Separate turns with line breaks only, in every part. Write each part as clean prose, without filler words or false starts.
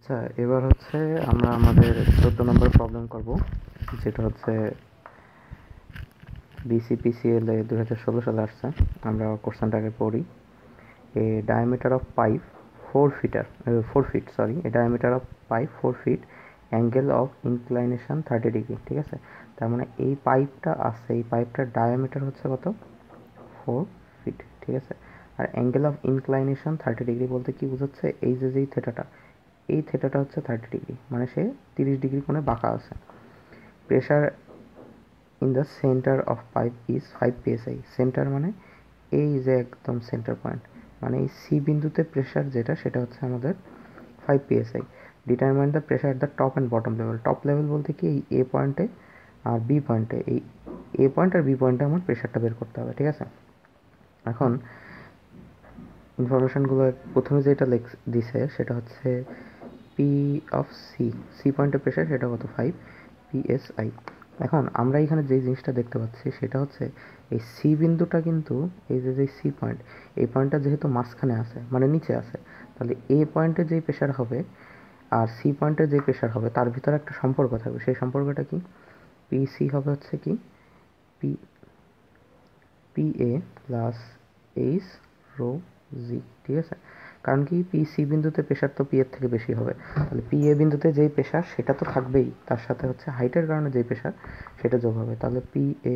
আচ্ছা, এবার হচ্ছে আমরা আমাদের 14 নম্বর প্রবলেম করব, যেটা হচ্ছে BCPCL এ 2016 সালে আসছে। আমরা কোশ্চেনটাকে পড়ি। A diameter of pipe 4 feet, a diameter of pipe 4 feet, angle of inclination 30 degree. ঠিক আছে, তার মানে এই পাইপটা আছে, এই পাইপটার ডায়ামিটার হচ্ছে কত? 4 ফিট। ঠিক আছে, আর অ্যাঙ্গেল অফ ইনক্লাইনেশন 30 ডিগ্রি বলতে কি বোঝাচ্ছে? এই যেই থেটাটা, এই থেটাটা হচ্ছে 30 ডিগ্রি, মানে সে 30 ডিগ্রি কোণে বাঁকা আছে। Pressure in the centre of pipe is 5 psi। Centre মানে এই যে একদম সেন্টার পয়েন্ট, মানে এই সি বিন্দুতে প্রেশার যেটা, সেটা হচ্ছে আমাদের 5 psi। Determine the pressure at the top and bottom level. Top level বলতে কি এই এ পয়েন্টে আর বি পয়েন্টে, এই এ পয়েন্ট আর বি পয়েন্টে আমার প্রেশারটা বের করতে হবে। ঠিক আছে, এখন ইনফরমেশনগুলো প্রথমে যেটা দিছে সেটা হচ্ছে পি অফ সি পয়েন্টের প্রেশার সেটা কত? 5 psi। এখন আমরা এখানে যেই জিনিসটা দেখতে পাচ্ছি সেটা হচ্ছে এই সি বিন্দুটা কিন্তু, এই যে সি পয়েন্ট, এই পয়েন্টটা যেহেতু মাঝখানে আছে, মানে নিচে আছে, তাহলে এ পয়েন্টে যেই প্রেশার হবে আর সি পয়েন্টে যেই প্রেশার হবে তার ভিতরে একটা সম্পর্ক থাকবে। সেই সম্পর্কটা কি? পিসি হবে হচ্ছে কি P PA plus h rho g. ঠিক আছে, কারণ কি পিসি বিন্দুতে প্রেশার তো পি এর থেকে বেশি হবে, তাহলে পিএ বিন্দুতে যেই প্রেশার সেটা তো থাকবেই, তার সাথে হচ্ছে হাইটের কারণে যেই প্রেশার সেটা যোগ হবে। তাহলে পিএ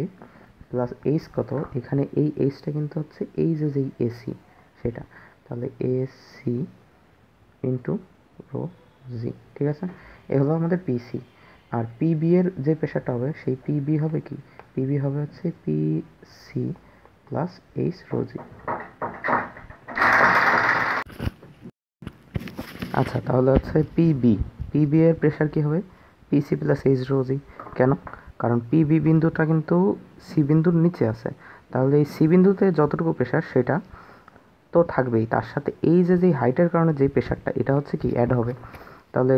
প্লাস এইচ কত? এখানে এই এইচটা কিন্তু হচ্ছে এই যেই এসি সেটা, তাহলে এসি ইন্টু রো জি। ঠিক আছে, এ হলো আমাদের পিসি। আর পিবি এর যে প্রেশারটা হবে সেই পিবি হবে কি? পিবি হবে হচ্ছে পিসি প্লাস এইচ রো জি। আচ্ছা, তাহলে হচ্ছে পিবি এর প্রেশার কি হবে? পিসি প্লাস এইচ রো জি। কেন? কারণ পিবি বিন্দুটা কিন্তু সি বিন্দুর নিচে আছে, তাহলে এই সি বিন্দুতে যতটুকু প্রেশার সেটা তো থাকবেই, তার সাথে এই যে হাইটের কারণে যেই প্রেশারটা, এটা হচ্ছে কি অ্যাড হবে। তাহলে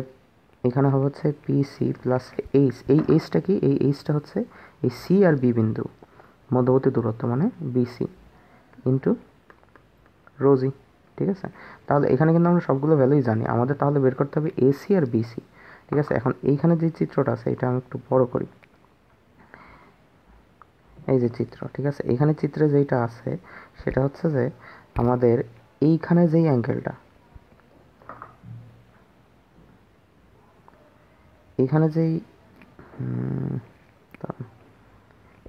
এখানে হবে হচ্ছে পিসি প্লাস এইচ। এই এইচটা কি? এই এইচটা হচ্ছে এই সি আর বি বিন্দু মধ্যবর্তী দূরত্ব, মানে বিসি ইন্টু রোজি। ঠিক আছে, তাহলে এখানে কিন্তু আমরা সবগুলো ভ্যালুই জানি, আমাদের তাহলে বের করতে হবে এসি আর বিসি। ঠিক আছে, এখন এইখানে যে চিত্রটা আছে এটা আমি একটু বড় করি। এই যে চিত্র, ঠিক আছে, এখানে চিত্রে যেটা আছে সেটা হচ্ছে যে আমাদের এইখানে যেই অ্যাঙ্গেলটা, এখানে যেই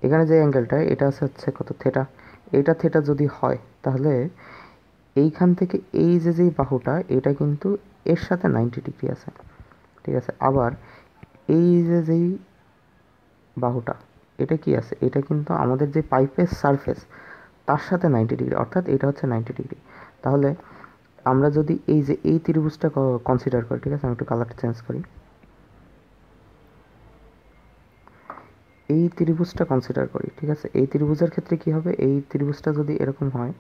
এখানে যে অ্যাঙ্গেলটা, এটা হচ্ছে কত? থেটা। এটা থেটা যদি হয় তাহলে এইখান থেকে এই যেই বাহুটা, এটা কিন্তু এর সাথে 90 ডিগ্রি আছে। ঠিক আছে, আবার এই যেই বাহুটা, এটা কি আছে? এটা কিন্তু আমাদের যে পাইপের সারফেস তার সাথে 90 ডিগ্রি, অর্থাৎ এটা হচ্ছে 90 ডিগ্রি। তাহলে আমরা যদি এই যে এই ত্রিভুজটা কনসিডার করি, ঠিক আছে, আমি একটু কালারটা চেঞ্জ করি, এই ত্রিভুজটা কনসিডার করি। ঠিক আছে, এই ত্রিভুজের ক্ষেত্রে কি হবে? এই ত্রিভুজটা যদি এরকম হয়,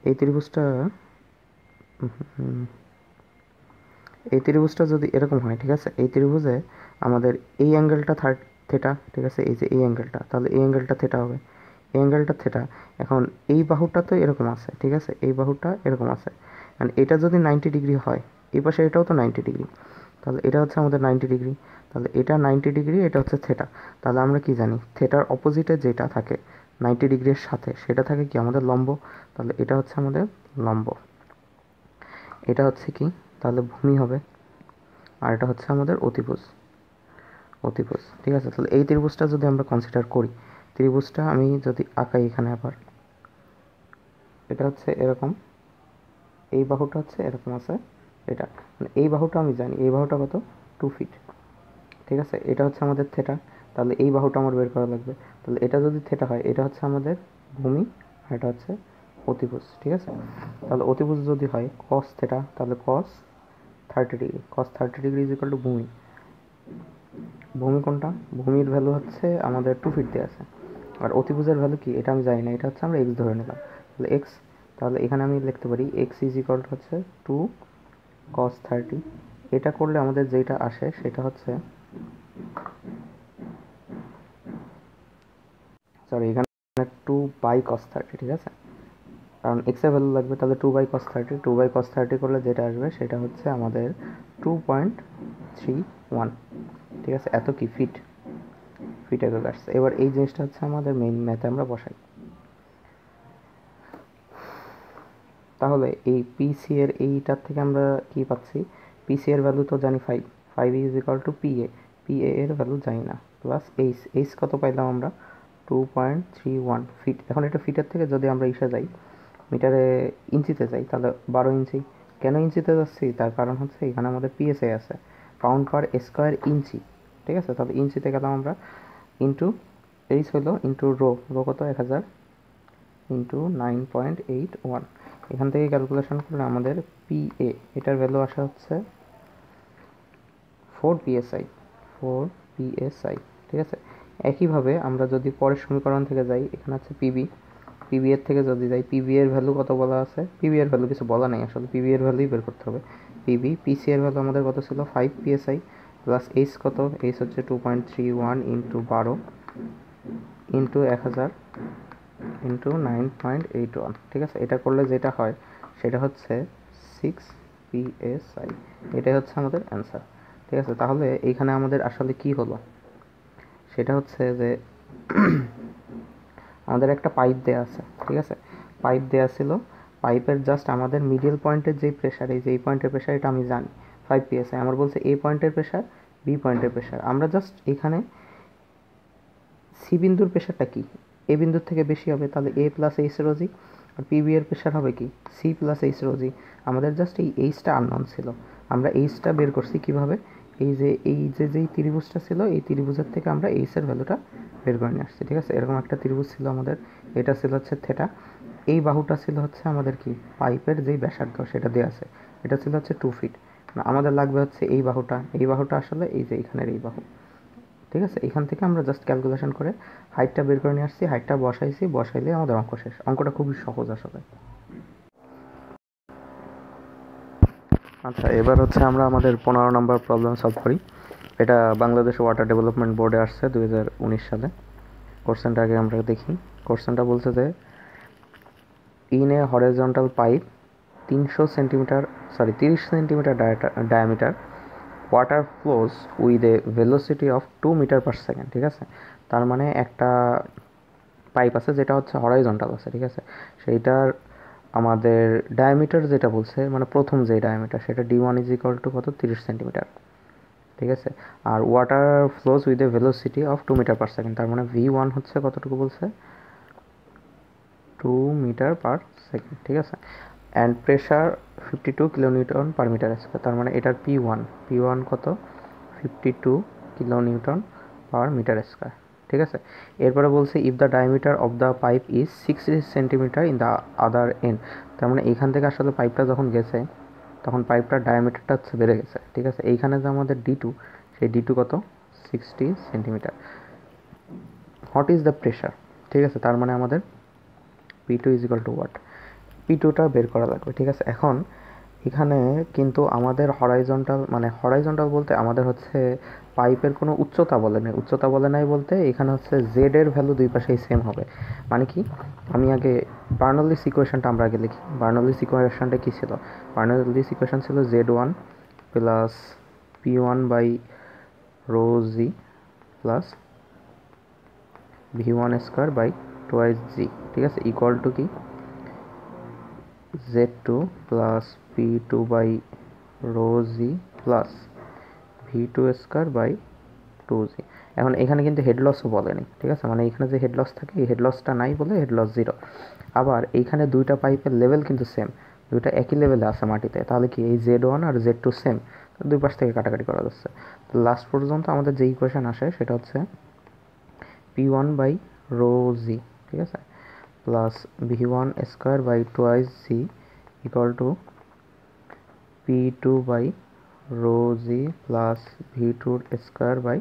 এই ত্রিভুজটা এই ত্রিভুজটা যদি এরকম হয়, ঠিক আছে, এই ত্রিভুজে আমাদের এই অ্যাঙ্গেলটা থেটা। ঠিক আছে, এই যে এই অ্যাঙ্গেলটা, তাহলে এই অ্যাঙ্গেলটা থেটা হবে, এই অ্যাঙ্গেলটা থেটা। এখন এই বাহুটা তো এরকম আছে, ঠিক আছে, এই বাহুটা এরকম আছে, মানে এটা যদি 90 ডিগ্রি হয়, এই পাশে এটাও তো 90 ডিগ্রি, তাহলে এটা হচ্ছে আমাদের 90 ডিগ্রি। তাহলে এটা 90 ডিগ্রি, এটা হচ্ছে থেটা। তাহলে আমরা কি জানি? থেটার অপোজিটে যেটা থাকে 90 ডিগ্রির সাথে, সেটা থাকে কি? আমাদের লম্ব। তাহলে এটা হচ্ছে আমাদের লম্ব, এটা হচ্ছে কি? তাহলে ভূমি হবে, আর এটা হচ্ছে আমাদের অতিভুজ। ঠিক আছে, তাহলে এই ত্রিভুজটা যদি আমরা কনসিডার করি, ত্রিভুজটা আমি যদি আঁকাই এখানে, আবার এটা হচ্ছে এরকম, এই বাহুটা হচ্ছে এরকম আছে, এটা মানে এই বাহুটা আমি জানি, এই বাহুটা কত? 2 ফিট। ঠিক আছে, এটা হচ্ছে আমাদের থেটা, তাহলে এই বাহুটা আমার বের করা লাগবে। তাহলে এটা যদি থেটা হয়, এটা হচ্ছে আমাদের ভূমি, আর এটা হচ্ছে অতিভুজ। ঠিক আছে, তাহলে অতিভুজ যদি হয় কস থেটা, তাহলে কস 30 degree, cos 30 degree is equal to ভূমি। ভূমি কোনটা? ভূমির ভ্যালু হচ্ছে আমাদের 2 ফিট দিয়ে আছে, আর অতিভুজের ভ্যালু কি এটা আমি জানি না, এটা হচ্ছে আমরা এক্স ধরে নিলাম, তাহলে এক্স। তাহলে এখানে আমি লিখতে পারি এক্স ইজ ইকুয়াল টু হচ্ছে 2 cos 30। এটা করলে আমাদের যেটা আসে সেটা হচ্ছে, সরি, এখানে 2 বাই cos 30। ঠিক আছে, কারণ এক্স এর ভ্যালু লাগবে, তাহলে 2/cos 30, 2/cos 30 করলে যেটা আসবে সেটা হচ্ছে আমাদের 2.31, ঠিক আছে। এত কি ফিট একক আসছে। এবার এই জিনিসটা হচ্ছে আমাদের মেইন ম্যাথে আমরা বসাই। তাহলে এই পিসি এর এইটার থেকে আমরা কি পাচ্ছি, পিসি এর ভ্যালু তো জানি 5, 5 is equal two PA, PA এর ভ্যালু জানি না, প্লাস এইচ কত পাইলাম আমরা 2.31 ফিট। এখন এটা ফিটের থেকে যদি আমরা ইসে যাই মিটারে ইঞ্চিতে যাই, তাহলে 12 ইঞ্চি। কেন ইঞ্চিতে যাচ্ছি, তার কারণ হচ্ছে এখানে আমাদের পিএসআই আছে, পাউন্ড পার স্কোয়ার ইঞ্চি, ঠিক আছে। তাহলে ইঞ্চিতে গেলাম আমরা, ইন্টু এইচ হলো ইন্টু রো কত 1000 ইন্টু 9.81। এখান থেকে ক্যালকুলেশন করলে আমাদের পিএ এটার ভ্যালু আসা হচ্ছে 4 পিএসআই, ঠিক আছে। একইভাবে আমরা যদি পরের সমীকরণ থেকে যাই, এখানে আছে পিবি এর থেকে যদি যাই, পিবি এর ভ্যালু কত বলা আছে, পিবি এর ভ্যালু কিছু বলা নেই আসলে, পিবি এর ভ্যালুই বের করতে হবে। পিসি এর ভ্যালু আমাদের কত ছিল 5 পিএসআই, প্লাস এইচ কত, এইচ হচ্ছে 2.31 ইন্টু 12 ইন্টু 1000 ইন্টু 9.81, ঠিক আছে। এটা করলে যেটা হয় সেটা হচ্ছে 6 পিএসআই, এটাই হচ্ছে আমাদের অ্যান্সার, ঠিক আছে। তাহলে এইখানে আমাদের আসলে কি হলো, সেটা হচ্ছে যে আমাদের একটা পাইপ দেওয়া আছে, ঠিক আছে। পাইপ দেওয়া ছিল, পাইপের জাস্ট আমাদের মিডল পয়েন্টের যে প্রেশার, এই যে এই পয়েন্টের প্রেশার, এটা আমি জানি 5 পিএসআই। আমার বলছে এ পয়েন্টের প্রেশার, বি পয়েন্টের প্রেশার, আমরা জাস্ট এখানে সি বিন্দুর প্রেশারটা কি, এ বিন্দুর থেকে বেশি হবে, তাহলে এ প্লাস এইচ রোজি, আর পিবি এর প্রেশার হবে কি সি প্লাস এইচ রোজি। আমাদের জাস্ট এই এইচটা আননোন ছিল, আমরা এইচটা বের করছি কিভাবে, যেই ত্রিভুজটা ছিল এই ত্রিভুজের থেকে আমরা এইচ এর ভ্যালুটা বের করে নিয়ে আসছি, ঠিক আছে। এরকম একটা ত্রিভুজ ছিল আমাদের, এটা ছিল হচ্ছে থেটা, এই বাহুটা ছিল হচ্ছে আমাদের কি পাইপের যেই ব্যাসার্ধ সেটা দেওয়া আছে, এটা ছিল হচ্ছে 2 ফিট। আমাদের লাগবে হচ্ছে এই বাহুটা আসলে এই যে এখানের এই বাহু, ঠিক আছে। এখান থেকে আমরা জাস্ট ক্যালকুলেশন করে হাইটটা বের করে নিয়ে আসছি, হাইটটা বসাইলে আমাদের অঙ্ক শেষ। অঙ্কটা খুবই সহজ আসলে। আচ্ছা, এবার হচ্ছে আমরা আমাদের 15 নম্বর প্রবলেম সলভ করি। এটা বাংলাদেশ ওয়াটার ডেভেলপমেন্ট বোর্ডে আসছে 2019 সালে। কোশ্চেনটা আগে আমরা দেখি। কোশ্চেনটা বলছে যে in a horizontal pipe 30 centimetre diameter water flows with a velocity of 2 metre per second, ঠিক আছে। তার মানে একটা পাইপ আছে যেটা হচ্ছে হরাইজন্টাল আছে, ঠিক আছে। সেইটার আমাদের ডায়ামিটার যেটা বলছে, মানে প্রথম যে ডায়ামিটার সেটা d1 ইজ ইকুয়াল টু কত 30 সেন্টিমিটার, ঠিক আছে। আর water flows with a velocity of 2 metre per second, তার মানে v1 হচ্ছে কতটুকু বলছে 2 মিটার পার সেকেন্ড, ঠিক আছে। And pressure 52 kilonewton per metre square, তার মানে এটার p1 কত 52 কিলোনিউটন পার মিটার স্কোয়ার, ঠিক আছে। এরপরে বলছে if the diameter of the pipe is 60 centimetre in the other and, তার মানে এইখান থেকে আসলে পাইপটা যখন গেছে তখন পাইপটার ডায়ামিটারটা হচ্ছে বেড়ে গেছে, ঠিক আছে। এইখানে যে আমাদের d2, সেই d2 কত 60 centimetre. What is the pressure, ঠিক আছে। তার মানে আমাদের p2 is equal to what, p2টা বের করা লাগবে, ঠিক আছে। এখন এখানে কিন্তু আমাদের হরাইজন্টাল বলতে আমাদের হচ্ছে পাইপের কোনো উচ্চতা বলে নাই বলতে এখানে হচ্ছে জেড এর ভ্যালু দুই পাশেই সেম হবে। মানে কি, আমি আগে বার্নৌলিস ইকুয়েশনটা আমরা আগে লিখি। বার্নৌলিস ইকুয়েশনটা কি ছিল, বার্নৌলিস ইকুয়েশন ছিল z1 plus p1 by rho g plus v1 square by twice g, ঠিক আছে, ইকুয়াল টু কি z2 plus p2 by rho g plus v2 square by 2g। এখন এখানে কিন্তু হেড লসও বলেনি, ঠিক আছে। মানে এখানে যে হেড লস থাকে এই হেড লসটা নাই বলে হেড লস 0। আবার এইখানে দুইটা পাইপের লেভেল কিন্তু সেম, দুইটা একই লেভেলে আছে মাটিতে, তাহলে কি এই z1 আর z2 সেম, দুই পাশ থেকে কাটাকাটি করা যাচ্ছে। তো লাস্ট পর্যন্ত আমাদের যে ইকুয়েশন আসে সেটা হচ্ছে p1 বাই রো জি, ঠিক আছে, plus v1 square by twice g equal to p2 by rho g plus v2 square by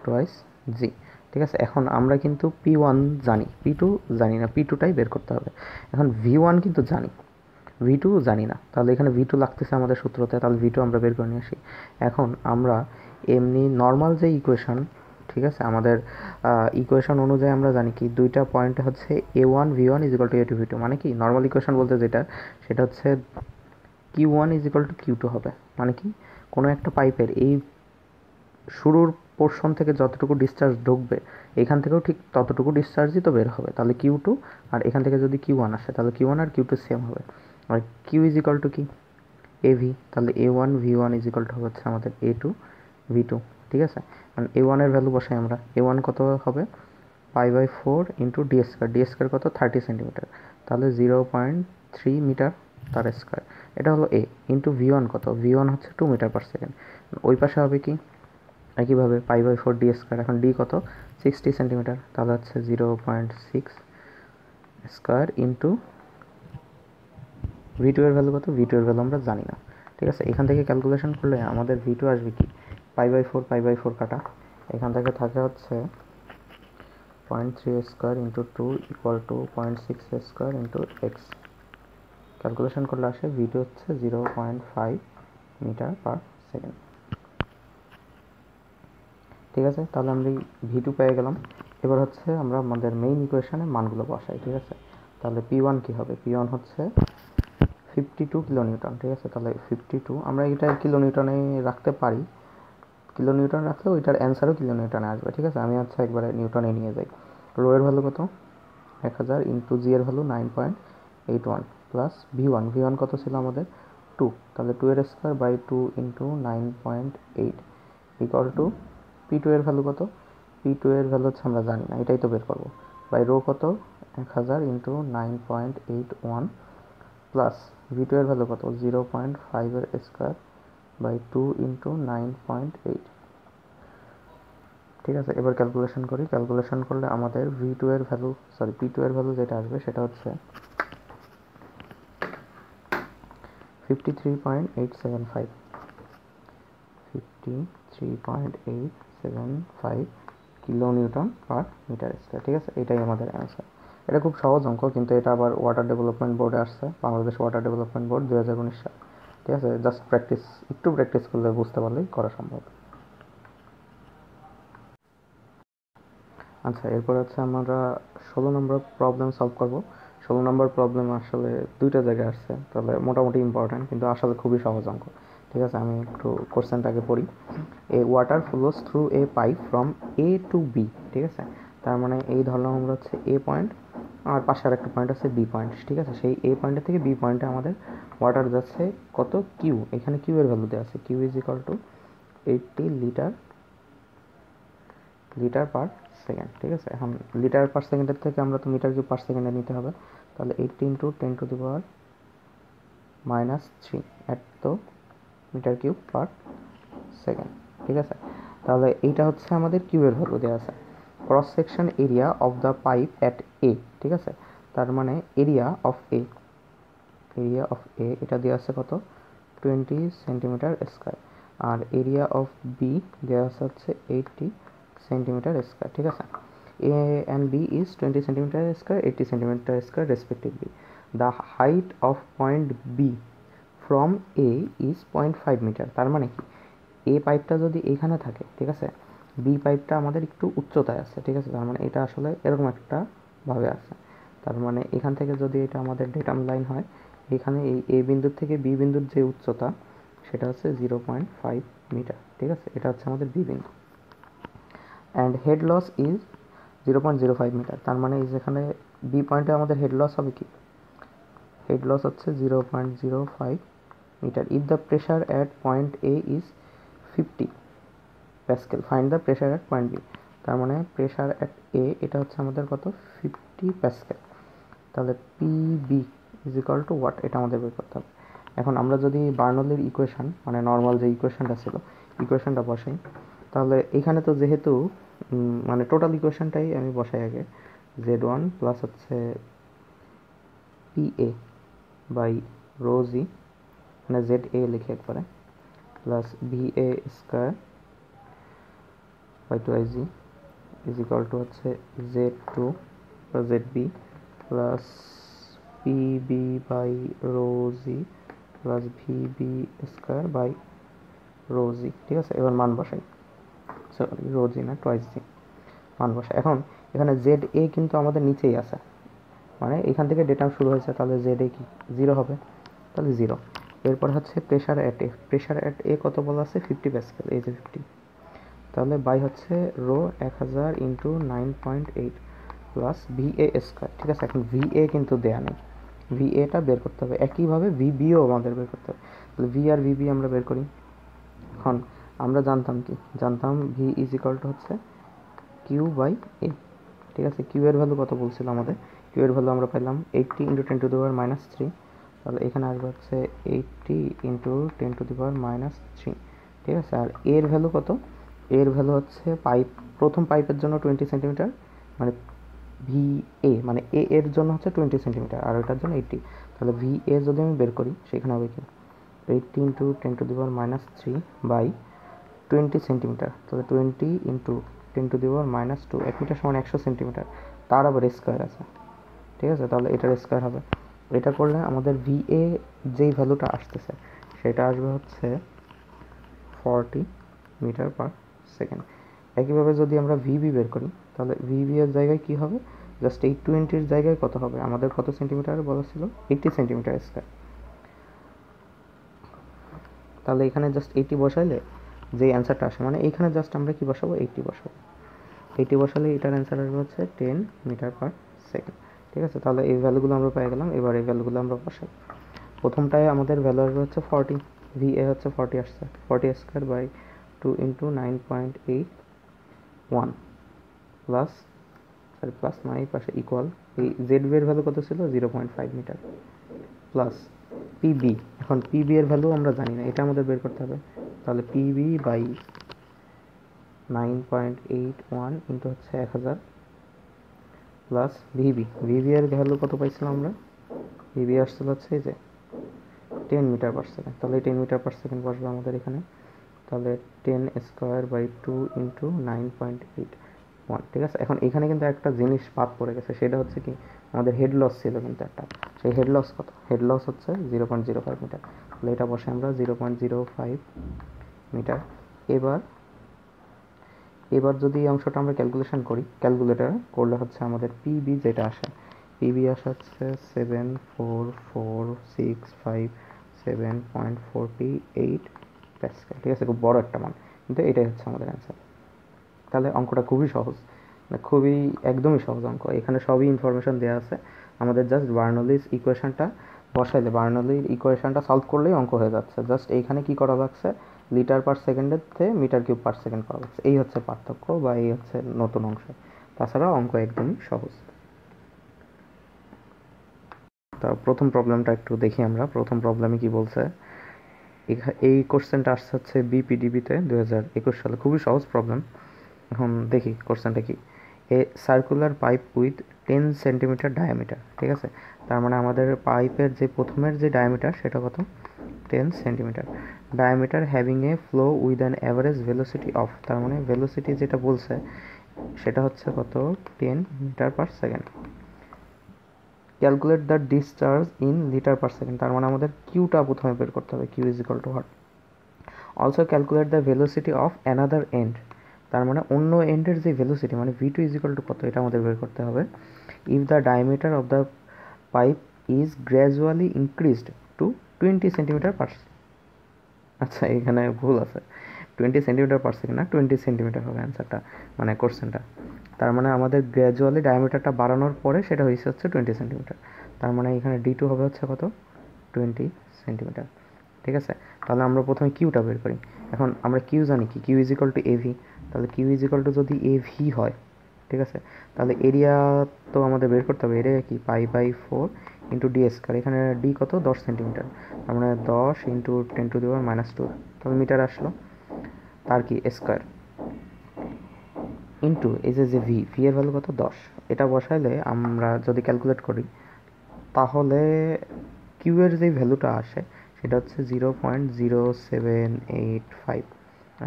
twice g, ঠিক আছে। এখন আমরা কিন্তু p1 জানি, p2 জানি না, p2টাই বের করতে হবে। এখন v1 কিন্তু জানি, v2 জানি না, তাহলে এখানে v2 লাগতেছে আমাদের সূত্রতে, তাহলে v2 আমরা বের করে নিয়ে আসি। এখন আমরা এমনি নর্মাল যে ইকুয়েশন, ঠিক আছে, আমাদের ইকুয়েশন অনুযায়ী আমরা জানি কি দুইটা পয়েন্ট হচ্ছে a1 v1 is equal to a2 v2, মানে কি নর্মাল ইকুয়েশন বলতে যেটা সেটা হচ্ছে q1 is equal to q2 হবে, মানে কি কোনো একটা পাইপের এই শুরুর পোর্শন থেকে যতটুকু ডিসচার্জ ঢুকবে এখান থেকেও ঠিক ততটুকু ডিসচার্জই তো বের হবে, তাহলে Q2 আর এখান থেকে যদি Q1 আসে তাহলে Q1 আর Q2 সেম হবে। আর Q ইজ ইকাল টু কি AV, তাহলে A1 V1 is equal to হচ্ছে আমাদের A2 V2, ঠিক আছে। কারণ A1 এর ভ্যালু বসাই আমরা, A1 কত হবে π/4 into D square, d square কত 30 সেন্টিমিটার, তাহলে 0.3 মিটার তার স্কোয়ার, এটা হলো A ইন্টু V1 কত, V1 হচ্ছে 2 মিটার পার সেকেন্ড। ওই পাশে হবে কি একইভাবে π/4 ডি স্কোয়ার, এখন ডি কত 60 সেন্টিমিটার, তাহলে হচ্ছে 0.6 স্কোয়ার ইন্টু V2 এর ভ্যালু কত, V2 এর ভ্যালু আমরা জানি না, ঠিক আছে। এখান থেকে ক্যালকুলেশন করলে আমাদের V2 আসবে কি π/4 কাটা, এখান থেকে থাকে হচ্ছে 0.3 square into 2 equal to 0.6 square into x, calculation করলে আসে V2 হচ্ছে 0.5 মিটার পার সেকেন্ড, ঠিক আছে। তাহলে আমরা V2 পেয়ে গেলাম। এবার হচ্ছে আমরা আমাদের মেইন ইকুয়েশনে মানগুলো বসাই, ঠিক আছে। তাহলে P1 কি হবে, P1 হচ্ছে 52 কিলোনিউটন, ঠিক আছে। তাহলে 52 আমরা এটা কিলোনিউটনে রাখতে পারি, কিলোনিউটন রাখলেও এটার অ্যান্সারও কিলোনিউটনে আসবে, ঠিক আছে। আমি হচ্ছে একবারে নিউটনে নিয়ে যাই। রো এর ভ্যালু কত 1000 ইন্টু জি এর ভ্যালু 9.81 প্লাস V1 কত ছিল আমাদের 2, তাহলে 2 এর square by 2 into 9.8 equal to P2 এর ভ্যালু কত, P2 এর ভ্যালু হচ্ছে আমরা জানি না, এটাই তো বের করবো, বাই রো কত 1000 ইন্টু 9.81 প্লাস V2 এর ভ্যালু কত 0.5 এর স্কোয়ার বাই 2 ইন্টু 9.8, ঠিক আছে। এবার ক্যালকুলেশন করি, ক্যালকুলেশন করলে আমাদের P2 এর ভ্যালু যেটা আসবে সেটা হচ্ছে 53.875 কিলোনিউটন পার মিটার স্কোয়ার, ঠিক আছে। এটাই আমাদের অ্যান্সার। এটা খুব সহজ অঙ্ক, কিন্তু এটা আবার ওয়াটার ডেভেলপমেন্ট বোর্ডে আসছে, বাংলাদেশ ওয়াটার ডেভেলপমেন্ট বোর্ড 2019 সাল, ঠিক আছে। জাস্ট একটু প্র্যাকটিস করলে বুঝতে পারলেই করা সম্ভব। আচ্ছা, এরপর হচ্ছে আমরা 16 নম্বর প্রবলেম সলভ করব। 16 নম্বর প্রবলেম আসলে দুইটা জায়গায় আসছে, তাহলে মোটামুটি ইম্পর্ট্যান্ট, কিন্তু আসলে খুবই সহজ অঙ্ক, ঠিক আছে। আমি একটু কোশ্চেনটাকে পড়ি। A water flows through a pipe from a to b, ঠিক আছে। তার মানে এই ধরলাম আমরা হচ্ছে এ পয়েন্ট, আর পাশে আর একটা পয়েন্ট আছে বি পয়েন্ট, ঠিক আছে। সেই এ পয়েন্টের থেকে বি পয়েন্টে আমাদের ওয়াটার যাচ্ছে কত কিউ, এখানে কিউ এর ভ্যালু দেওয়া আছে, Q is equal to 80 litre per second, ঠিক আছে। এখন লিটার পার সেকেন্ডের থেকে আমরা তো মিটার কিউব পার সেকেন্ডে নিতে হবে, তাহলে 80 ইন্টু 10⁻³ এত মিটার কিউব পার সেকেন্ড, ঠিক আছে। তাহলে এইটা হচ্ছে আমাদের কিউ এর ভ্যালু দেওয়া আছে। Cross section area of the pipe at a, ঠিক আছে। তার মানে এরিয়া অফ এ এটা দেওয়া আছে কত 20 সেন্টিমিটার স্কোয়ার, আর এরিয়া অফ বি দেওয়া আছে হচ্ছে 80 সেন্টিমিটার স্কোয়ার, ঠিক আছে। A and b is 20 centimetre square 80 centimetre square respectively. The height of point b from a is 0.5 metre, তার মানে কি এ পাইপটা যদি এইখানে থাকে, ঠিক আছে, বি পাইপটা আমাদের একটু উচ্চতায় আছে, ঠিক আছে। তার মানে এটা আসলে এরকম একটা ভাবে আছে, তার মানে এখান থেকে যদি এটা আমাদের ডেটাম লাইন হয়, এখানে এই এ বিন্দুর থেকে বি বিন্দুর যে উচ্চতা সেটা হচ্ছে 0.5 মিটার, ঠিক আছে। এটা হচ্ছে আমাদের বি বিন্দু। And head loss is 0.05 metre, তার মানে যেখানে বি পয়েন্টে আমাদের হেড লস হবে কি, হেড লস হচ্ছে 0.05 metre. If the pressure at point A is 50 pascal, find the pressure at point B, তার মানে প্রেশার অ্যাট এ এটা হচ্ছে আমাদের কত 50 প্যাসকেল, তাহলে P B is equal to what, এটা আমাদের বের করতে হবে। এখন আমরা যদি বার্নৌলির ইকুয়েশন মানে নর্মাল যে ইকুয়েশনটা ছিল ইকুয়েশনটা বসাই, তাহলে এখানে তো যেহেতু মানে টোটাল ইকুয়েশনটাই আমি বসাই আগে, Z1 প্লাস হচ্ছে PA বাই রো জি, মানে ZA লিখে একবারে, plus VA square by 2IG is equal to হচ্ছে Z2 plus ZB plus PB by rho g plus VB square by rho g, ঠিক আছে। এবার মান বসাই, সরি রো জি না, টোয়াইস জি মান বসে। এখন এখানে জেড এ কিন্তু আমাদের নিচেই আছে, মানে এখান থেকে ডেটা শুরু হয়েছে, তাহলে জেড এ কি 0 হবে, তাহলে 0। এরপর হচ্ছে pressure at a, pressure at a কত বলা আছে 50 প্যাসকেল, এই যে 50, তাহলে বাই হচ্ছে rho 1000 into 9.8 plus V A square. ঠিক আছে, এখন ভিএ কিন্তু দেয়া নেই, ভিএটা বের করতে হবে। একইভাবে ভিবিও আমাদের বের করতে হবে, তাহলে ভি আর ভিবি আমরা বের করি। এখন আমরা জানতাম কি, জানতাম ভি ইজ ইকাল টু হচ্ছে কিউ বাই এ। ঠিক আছে, কিউ এর ভ্যালু কত বলছিল আমাদের, কিউ এর ভ্যালু আমরা পাইলাম 80 ইন্টু 10⁻³ তাহলে এখানে আসবে হচ্ছে 80 ইন্টু 10⁻³ ঠিক আছে। আর এর ভ্যালু কত, এর ভ্যালু হচ্ছে পাইপ, প্রথম পাইপের জন্য 20 সেন্টিমিটার, মানে ভি এ মানে এ এর জন্য হচ্ছে 20 সেন্টিমিটার আর ওটার জন্য 80, তাহলে ভি এ যদি আমি বের করি সেখানে হবে কি 80 ইন্টু 10⁻³ বাই 20 সেন্টিমিটার, তাহলে 20 ইন্টু 10⁻², 1 মিটার সমান 100 সেন্টিমিটার, তার আবার স্কোয়ার আছে। ঠিক আছে, তাহলে এটার স্কোয়ার হবে। এটা করলে আমাদের ভি এ যেই ভ্যালুটা আসতেছে সেটা আসবে হচ্ছে 40 মিটার পার সেকেন্ড। একইভাবে যদি আমরা ভিবি বের করি তাহলে ভিবি এর জায়গায় কি হবে, জাস্ট এই 20-র জায়গায় কত হবে, আমাদের কত সেন্টিমিটার বলা ছিল 80 সেন্টিমিটার স্কোয়ার, তাহলে এখানে জাস্ট 80 বসাইলে যে অ্যান্সারটা আসে, মানে এইখানে জাস্ট আমরা কি বসাবো 80 বসাবো, 80 বসালে এটার অ্যান্সার আসবে হচ্ছে 10 মিটার পার সেকেন্ড। ঠিক আছে, তাহলে এই ভ্যালুগুলো আমরা পেয়ে গেলাম। এবার এই ভ্যালুগুলো আমরা বসাই। প্রথমটায় আমাদের ভ্যালু আসবে হচ্ছে 40, ভি এ হচ্ছে 40 আসছে, 40 square by 2 into 9.81 plus, sorry plus মানে এই পাশে ইকুয়াল, এই জেড বি এর ভ্যালু কত ছিল 0.5 মিটার প্লাস পিবি। এখন পিবি এর ভ্যালু আমরা জানি না, এটা আমাদের বের করতে হবে, তাহলে পিবি বাই 9.81 ইন্টু হচ্ছে 1000 প্লাস ভিবি, ভিবি এর ভ্যালু কত পাইছিলাম আমরা, ভিবি আসছিল হচ্ছে এই যে 10 মিটার পার সেকেন্ড, তাহলে 10 মিটার পার সেকেন্ড বসবে আমাদের এখানে, তাহলে 10 স্কোয়ার বাই 2 ইন্টু 9.81। ঠিক আছে, এখন এখানে কিন্তু একটা জিনিস বাদ পড়ে গেছে, সেটা হচ্ছে কি আমাদের হেড লস ছিল কিন্তু একটা, সেই হেড লস কত, হেড লস হচ্ছে 0.05 মিটার, তাহলে এটা বসে আমরা 0.05 মিটার। এবার এবার যদি এই অংশটা আমরা ক্যালকুলেশন করি, ক্যালকুলেটার করলে হচ্ছে আমাদের পিবি যেটা আসে, পিবি আসে হচ্ছে 74465 প্যাসকেল। ঠিক আছে, খুব বড় একটা মান, কিন্তু এটাই হচ্ছে আমাদের অ্যান্সার। তাহলে অঙ্কটা খুবই সহজ, মানে খুবই একদমই সহজ অঙ্ক, এখানে সবই ইনফরমেশন দেওয়া আছে, আমাদের জাস্ট বার্নৌলির ইকুয়েশনটা বসাইলে, বার্নৌলির ইকুয়েশনটা সলভ করলেই অঙ্ক হয়ে যাচ্ছে। জাস্ট এইখানে কি করা লাগছে, লিটার পার সেকেন্ডের থেকে মিটার কিউব পার সেকেন্ড করা যাচ্ছে, এই হচ্ছে পার্থক্য বা এই হচ্ছে নতুন অংশ, তাছাড়া অঙ্ক একদমই সহজ। তা প্রথম প্রবলেমটা একটু দেখি আমরা, প্রথম প্রবলেমে কি বলছে। এই কোশ্চেনটা আসছে হচ্ছে বিপিডিবিতে 2021 সালে, খুবই সহজ প্রবলেম। এখন দেখি কোশ্চেনটা কি, এ circular pipe with 10 centimetre diameter. ঠিক আছে, তার মানে আমাদের পাইপের যে প্রথমের যে ডায়ামিটার সেটা কত 10 centimetre, diameter having a flow with an average velocity of, তার মানে ভেলোসিটি যেটা বলছে সেটা হচ্ছে কত 10 metre per second. Calculate the discharge in litre per second, তার মানে আমাদের কিউটা প্রথমে বের করতে হবে, Q is equal to what. Also calculate the velocity of another end, তার মানে অন্য এন্ডের যে ভেলোসিটি মানে V two is equal to কত, এটা আমাদের বের করতে হবে। If the diameter of the pipe is gradually increased to 20 centimetre per, আচ্ছা এখানে ভুল আছে, 20 সেন্টিমিটার পার সেকেন্ড না, 20 সেন্টিমিটার হবে অ্যান্সারটা, মানে কোশ্চেনটা। তার মানে আমাদের গ্র্যাজুয়ালি ডায়ামিটারটা বাড়ানোর পরে সেটা হয়েছে হচ্ছে 20 সেন্টিমিটার, তার মানে এখানে ডি টু হবে হচ্ছে কত 20 সেন্টিমিটার। ঠিক আছে, তাহলে আমরা প্রথমে কিউটা বের করি। এখন আমরা কিউ জানি কি, Q is equal to AV, তাহলে কিউ ইজ ইকাল টু যদি এভি হয়, ঠিক আছে, তাহলে এরিয়া তো আমাদের বের করতে হবে, এরিয়া কি pi by 4 into D square, এখানে ডি কত 10 সেন্টিমিটার, তার মানে 10 ইন্টু 10⁻², তাহলে মিটার আসলো, তার কি স্কোয়ার ইন্টু এই যে ভি, ভি এর ভ্যালু কত 10, এটা বসাইলে আমরা যদি ক্যালকুলেট করি তাহলে কিউ এর যে ভ্যালুটা আসে সেটা হচ্ছে 0.0785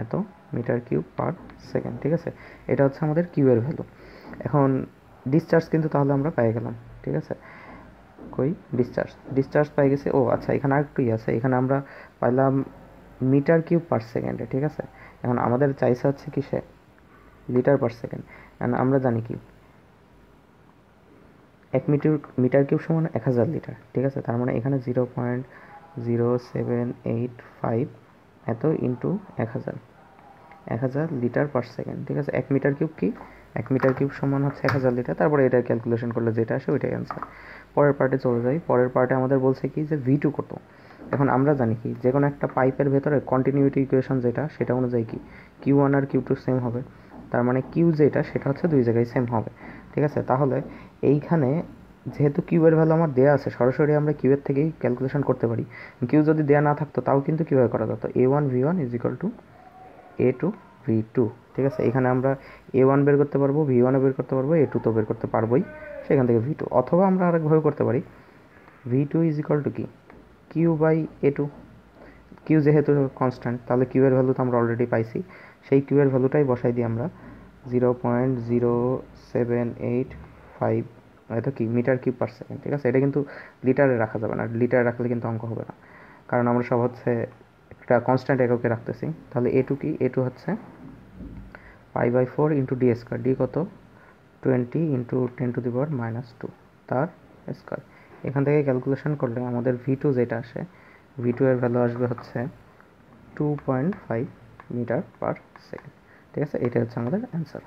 এত মিটার কিউব পার সেকেন্ড। ঠিক আছে, এটা হচ্ছে আমাদের কিউ এর ভ্যালু। এখন ডিসচার্জ কিন্তু তাহলে আমরা পেয়ে গেলাম। ঠিক আছে, কই ডিসচার্জ, ডিসচার্জ পাই গেছে, ও আচ্ছা এখানে আরেকটুই আছে, এখানে আমরা পাইলাম মিটার কিউব পার সেকেন্ডে। ঠিক আছে, এখন আমাদের চাইছে হচ্ছে কিসে লিটার পার সেকেন্ড। অ্যান্ড আমরা জানি কি 1 মিটার কিউব সমান 1000 লিটার, ঠিক আছে। তার মানে এখানে 0.0785 এত ইন্টু 1000 লিটার পার সেকেন্ড, ঠিক আছে। 1 মিটার কিউব কি, 1 মিটার কিউব সমান হচ্ছে 1000 লিটার। তারপরে এটা ক্যালকুলেশন করলে যেটা আসে ওইটাই অ্যান্সার। পরের পার্টে চলে যাই। পরের পার্টে আমাদের বলছে কি যে V2 কত। এখন আমরা জানি কি যে কোনো একটা পাইপের ভেতরে কন্টিনিউটি ইকুয়েশন যেটা, সেটা অনুযায়ী কি Q1 আর Q2 সেম হবে। তার মানে কিউ যেটা সেটা হচ্ছে দুই জায়গায় সেম হবে, ঠিক আছে। তাহলে এইখানে যেহেতু কিউ এর ভ্যালু আমার দেওয়া আছে, সরাসরি আমরা কিউ এর থেকেই ক্যালকুলেশন করতে পারি। কিউ যদি দেওয়া না থাকতো তাও কিন্তু কীভাবে করা যেত, A1 V1 is equal to A2 V2, ঠিক আছে। এখানে আমরা A1 বের করতে পারবো, V1ও বের করতে পারবো, A2 তো বের করতে পারবোই, সেখান থেকে V2। অথবা আমরা আরেকভাবে করতে পারি, V2 ইজ ইকুয়াল টু কি কিউ বাই A2। কিউ যেহেতু কনস্ট্যান্ট, তাহলে কিউ এর ভ্যালু তো আমরা অলরেডি পাইছি, সেই কিউ এর ভ্যালুটাই বসাই দিই আমরা 0.0785 এটা কি মিটার কিউব পার সেকেন্ড, ঠিক আছে। এটা কিন্তু লিটারে রাখা যাবে না, লিটারে রাখলে কিন্তু অঙ্ক হবে না, কারণ আমরা সব হচ্ছে একটা কনস্ট্যান্ট এককে রাখতেছি। তাহলে A2 কি, A2 হচ্ছে π/4 ইন্টু ডি স্কোয়ার। ডি কত, 20 ইন্টু 10⁻², তার স্কোয়ার। এখান থেকে ক্যালকুলেশন করলে আমাদের V2 যেটা আসে, V2 এর ভ্যালু আসবে হচ্ছে 2.5 মিটার পার সেকেন্ড, ঠিক আছে। এটা হচ্ছে আমাদের অ্যান্সার।